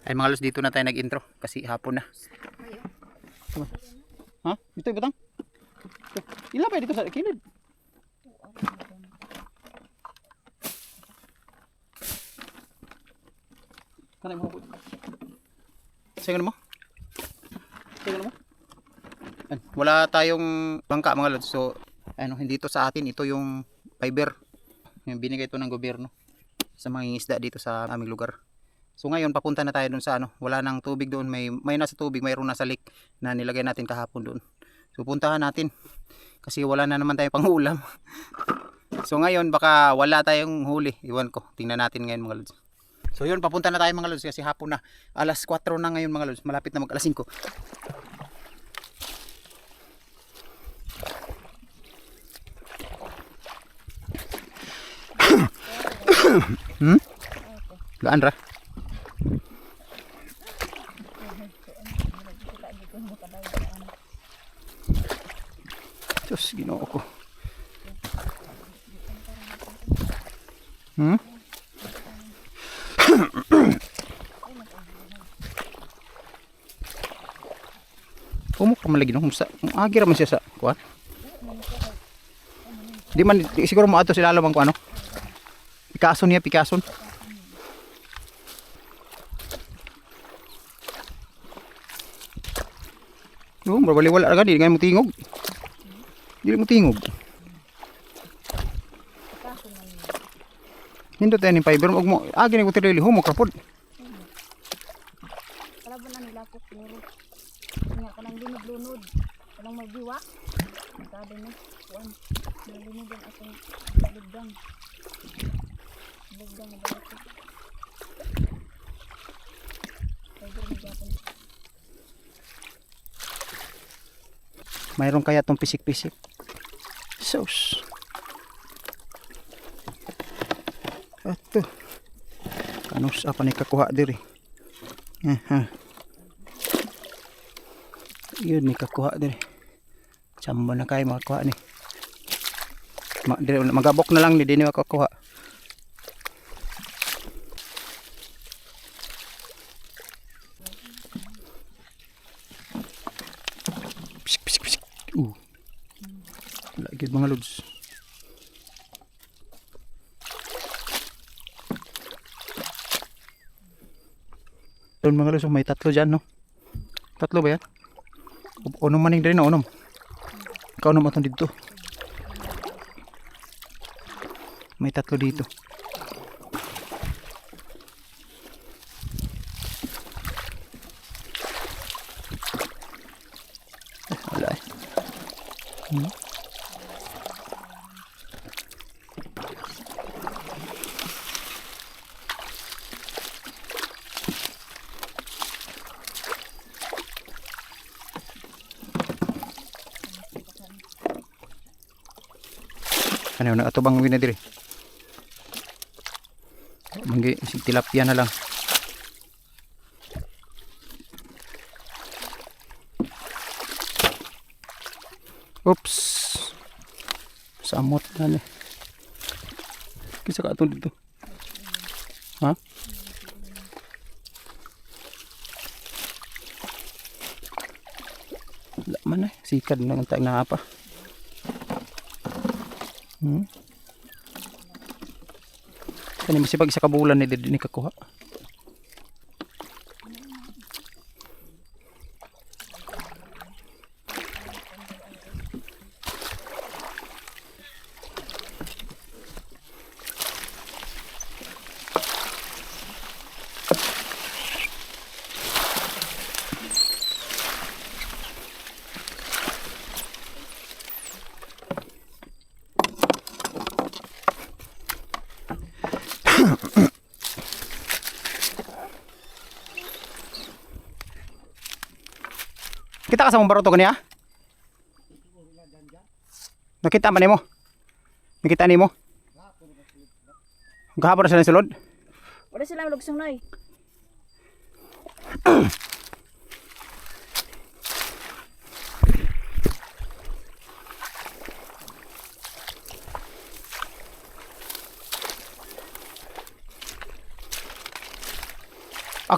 Ay mga lods, dito na tayo nag-intro kasi hapon na. Ha? Dito ibutang? Ilan pa dito sa kilid? Kanay mo. Sige mo. Sige mo. Wala tayong bangka mga lods. So ano, hindi to sa atin, ito yung fiber. Yung binigay ito ng gobyerno sa mga isda dito sa aming lugar. So ngayon papunta na tayo dun sa ano, wala nang tubig doon, may nasa tubig, mayroon nasa lake na nilagay natin kahapon doon. So puntahan natin kasi wala na naman tayong pang-ulam. So ngayon baka wala tayong huli, iwan ko. Tingnan natin ngayon mga lods. So yun, papunta na tayo mga lods kasi hapon na. Alas 4 na ngayon mga lods, malapit na mag alas 5. Gaan ra. Diyos, Ginoo ko. Umok ka malagi no, agi ra man siya sa kuan. Di man siguro mo ato sila lamang ko ano. Pikason niya, pikason. Oh, baliwala ra gani, di mo tingog. Di mo tingog. Nindot tayo ni fiber mo, agi ni ko tirili humok ra pod. Kalaban na nila po puro. Nga kanang lunod-lunod. Kanang magdiwa. Magkado na. Kuan. Lunod ang atong lugdang. Lugdang na balik. Fiber na gapon. Mayroon kaya tong pisik-pisik. Sus. Ato. Kanus apa ni kakuha diri. Yun ni kakuha diri. Chamba na kay makakuha ni. Magabok na lang ni dinhi makakuha. Pisik pisik pisik. Lagi mga lods. Doon mga lods, may tatlo dyan no. Tatlo ba yan? Unom maning din na unom. Ikaw unom atong dito. May tatlo dito. Wala eh. Ano na ato bang wina diri? Manggi si tilapia na lang. Oops. Samot na ni. Kisa ka atong dito. Ha? Wala man eh. Sikad na ng tayo na apa. Kani masipag isa ka bulan ni dinhi kakuha. Kita ka sa mong baroto kaniya? Nakita man nimo? Nakita nimo? Gahapon na sila sulod? Wala sila lugsong nay.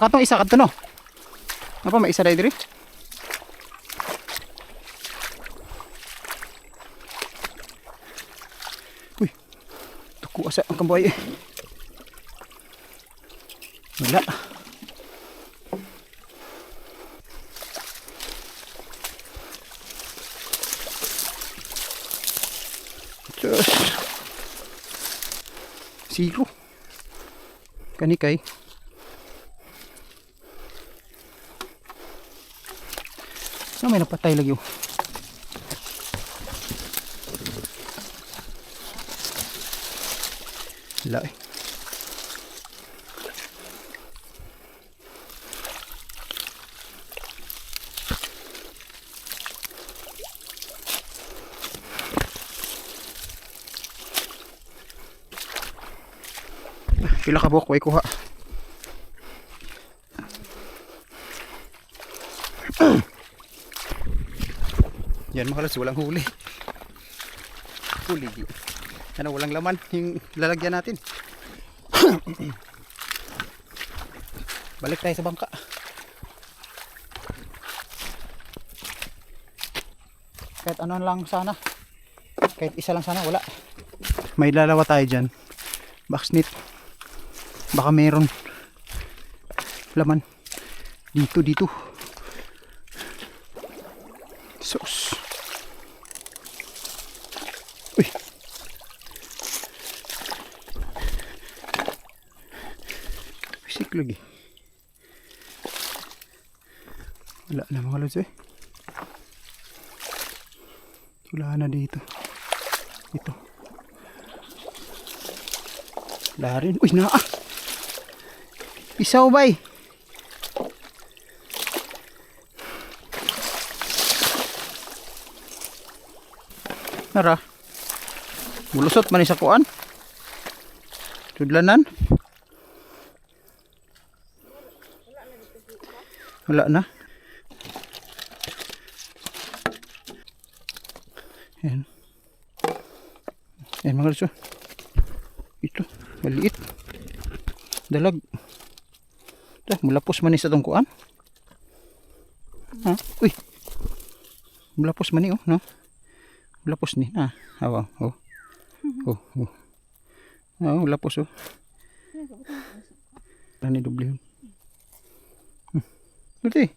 katong isa kadto no. Apa may isa diri? Uy. Tuku asa ang kambuhay. Wala. Diyos. Zero. Kani kay. May napatay lagi oh. Wala eh. Pila ka buhok way kuha. Yan mga lods, walang huli. Huli. Ano, walang laman yung lalagyan natin. Balik tayo sa bangka. Kahit ano lang sana. Kahit isa lang sana, wala. May lalawa tayo dyan. Backsnit. Baka meron laman. Dito. Sus. Uy. Bisik lagi. Wala na mga lods eh. Wala na dito. Ito. Wala rin. Uy, naa. Isaw bay. Nara. Bulusot man sa kuan. Tudlanan. Wala na. Yan. Yan mga lods. Ito, maliit. Dalag. Mulapos man ni sa tong kuan. Ha? Uy. Mulapos man ni oh, no? Lapos ni na. Oh. Lapos oh. Ani doble. Berarti.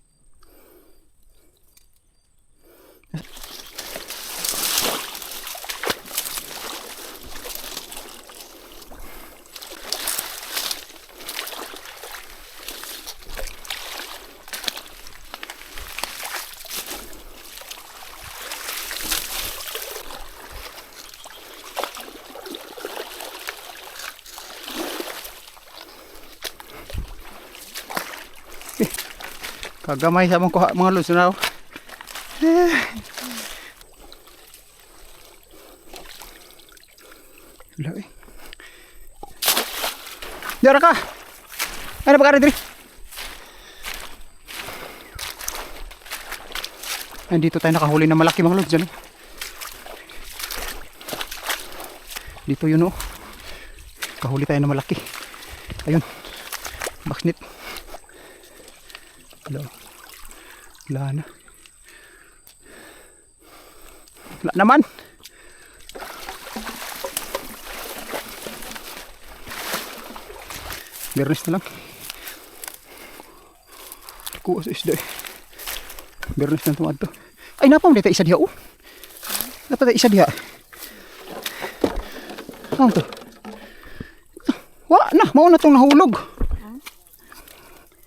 Kagamay sa mga lods na. Wala eh. Dara ka. Ano ba ka rin? Dito tayo nakahuli na malaki mga lods dyan. Dito yun oh. Kahuli tayo na malaki. Ayun. Backsnit. Wala na. Wala naman. Bernes na lang. Kuha sa isda eh. Bernes na tumadto. Ay napam dito isa diha oh. Dapat isa diha. Ano to? Wa na, mao na tong nahulog.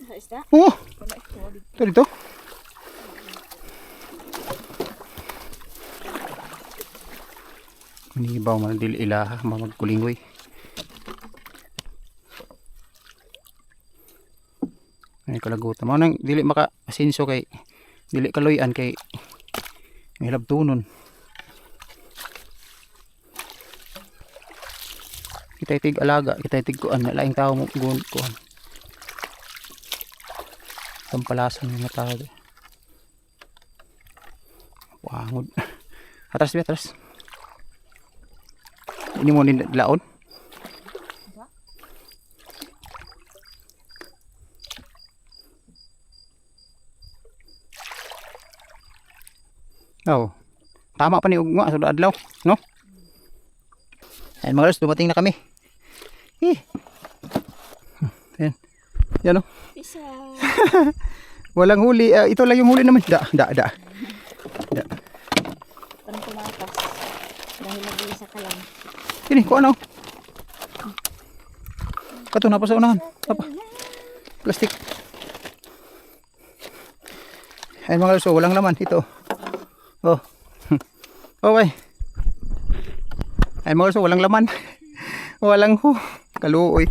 Sa isda? Oo. Ito dito. Manibaw man dili ilaha magkulingoy. Ay kalagutan. Mao nang dili maka asinso kay dili kaloyan kay may labtunon. Kita tig alaga, kita tig kuan laing tao mo kuan. Pampalasan ng tao. Wangod. Atras di atras. Ini mo ni laon. Oh. Tama pa ni ugma sa adlaw, no? Ayan mga lods, dumating na kami. Ayan. Yan oh. Isa. Walang huli. Ito lang yung huli naman. Da. Parang tumatas. Dahil nag-iisa ka lang. Ini, kung ano? Kato na pa sa unahan. Apa? Plastic. Ayan mga lods, walang laman. Ito. Oh. Okay. Ayan mga lods, walang laman. Walang kaluoy.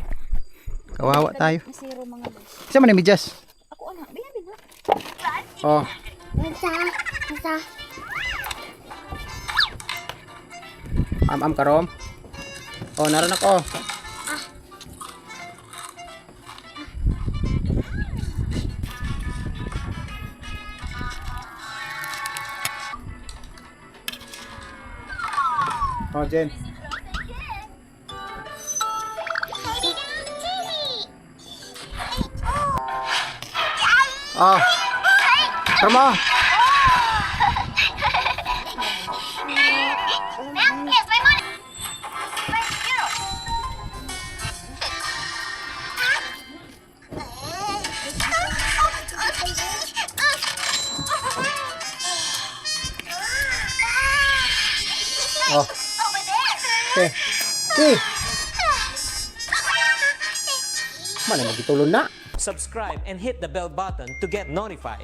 Kawawa tayo. Masiro mga lods. Isa man yung medyas. Ako anak. Biyan na. Oh. Isa. Am karom. Oh, naroon ako. Oh, Jen. Oh. Kamu. Oh. Okay. Mana magitulon na? Subscribe and hit the bell button to get notified